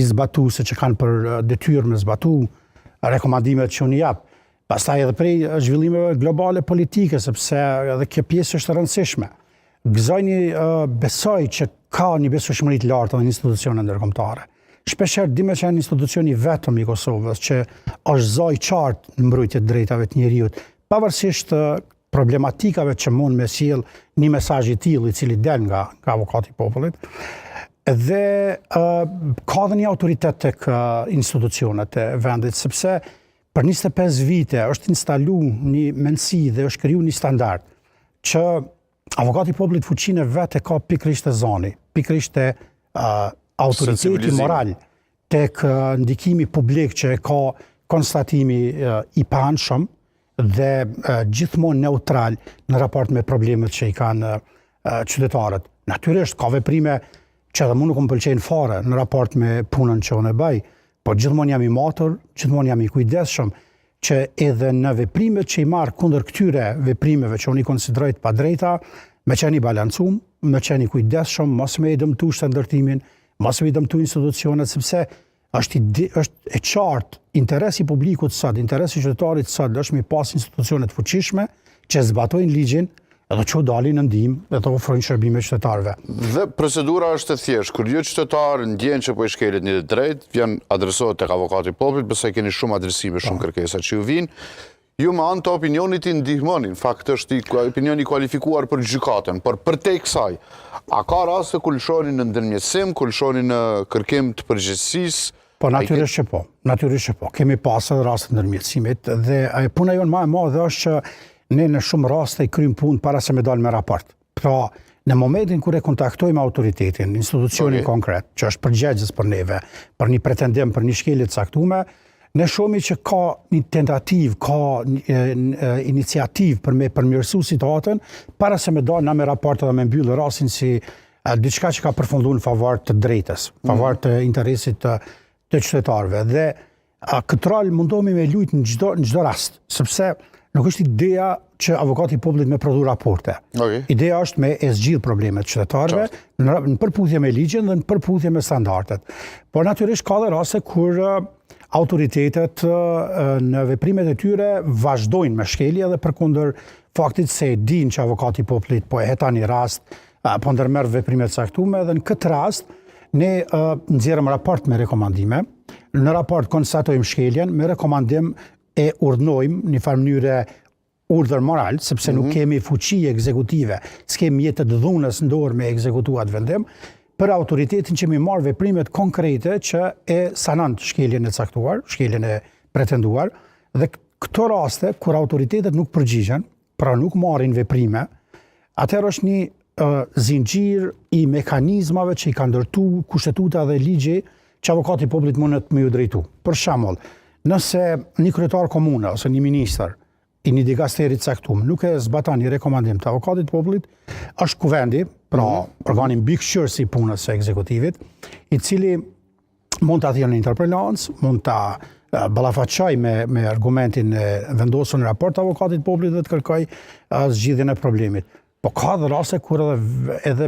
zbatuese që kanë për detyrë me zbatu rekomandimet që unë jap. Pastaj edhe prej zhvillimeve globale politike, sepse edhe kjo pjesë është e rëndësishme. Besoj që ka një besueshmëri të lartë në institucionet ndërkombëtare. Shpeshherë di me që janë institucioni vetëm i Kosovës që është zoj qartë në mbrojtje të drejtave të njerëzit, pavarësisht problematikave që mund me sjell një mesazh i tillë i cili del nga avokati i popullit. Dhe ka dhe një autoritet tek institucionet e vendit, sepse për 25 vite është instalu një mendësi dhe është kriju një standard që avokati i popullit fuqinë vetë ka pikërisht e zoni, pikërisht e autoriteti moral, tek ndikimi publik që ka konstatimi i paanshëm dhe gjithmonë neutral në raport me problemet që i kanë qytetarët. Natyrisht ka veprime që edhe mu nuk më pëlqejnë fare në raport me punën që unë e bëj, po gjithmonë jam i matur, gjithmonë jam i kujdesshëm që edhe në veprimet që i marr kundër këtyre veprimeve që unë i konsideroj të padrejta, me qenë i balancum, me qenë i kujdesshëm, mos me i dëmtu shëndërtimin, mos me i dëmtu institucionet, sepse është e qartë interesi publikut sot, interesi qytetarit sot është me pas institucionet fuqishme që zbatojnë ligjin edhe që dalin në ndihmë dhe të ofrojnë shërbime qytetarëve. Dhe procedura është e thjeshtë. Kur një qytetar ndjen që po i shkelet një drejt, vjen adresohet tek avokati i popullit, besoj keni shumë adresime, shumë kërkesa që ju vijnë. Ju me anë të opinionit i ndihmoni, në fakt është opinioni kualifikuar për gjykatën, por përtej kësaj, a ka raste ku lëshoni në ndërmjetësim, ku lëshoni në kërkim të përgjegjësisë? Po natyrisht që po, Kemi pas edhe raste ndërmjetësimit dhe puna jonë më e madhe është që ne në shumë raste i kryjm punë para se me dalë me raport. Pra, në momentin kur e kontaktojmë autoritetin, institucionin konkret, që është përgjegjës për neve, për një pretendim, për një shkelje të caktuar, ne shohim që ka një tentativë, ka iniciativë për me përmirësu situatën, para se me dalë na me raport dhe me mbyllë rastin si diçka që ka përfunduar në favor të drejtës, favor të interesit të qytetarëve. Dhe këtë rol mundohemi me lujt në çdo rast, sepse nuk është ideja që avokati i popullit me prodhu raporte. Ideja është me e zgjidh problemet qytetarëve në përputhje me ligjin dhe në përputhje me standardet. Por natyrisht ka dhe raste kur autoritetet në veprimet e tyre vazhdojnë me shkelje dhe përkundër faktit se din që avokati i popullit po e hetan një rast, po ndërmerr veprimet caktuar dhe në këtë rast ne nxjerrëm raport me rekomandime. Në raport konstatojmë shkeljen, me rekomandim e urdhnojmë një farë mënyre urdhër moral, sepse nuk kemi fuqi ekzekutive, s'kemi jetë të dhunës në dorë me ekzekutuar atë vendim, për autoritetin që mi marrë veprimet konkrete që e sanon shkeljen e caktuar, shkeljen e pretenduar, dhe këto raste, kur autoritetet nuk përgjigjen, pra nuk marrin veprime, atëherë është një zinxhir i mekanizmave që i ka ndërtu kushtetuta dhe ligji që avokati i popullit mundet me ju drejtu. Për shembull, nëse një kryetar komune ose një ministër i një dikasteri të caktuar nuk e zbaton një rekomandim të avokatit të popullit, është kuvendi, pra organi mbikëqyrës i punës së ekzekutivit, i cili mund ta thirrë në interpelancë, mund ta ballafaqoj me argumentin e vendosur në raport të avokatit të popullit dhe të kërkoj zgjidhjen e problemit. Po ka dhe raste kur edhe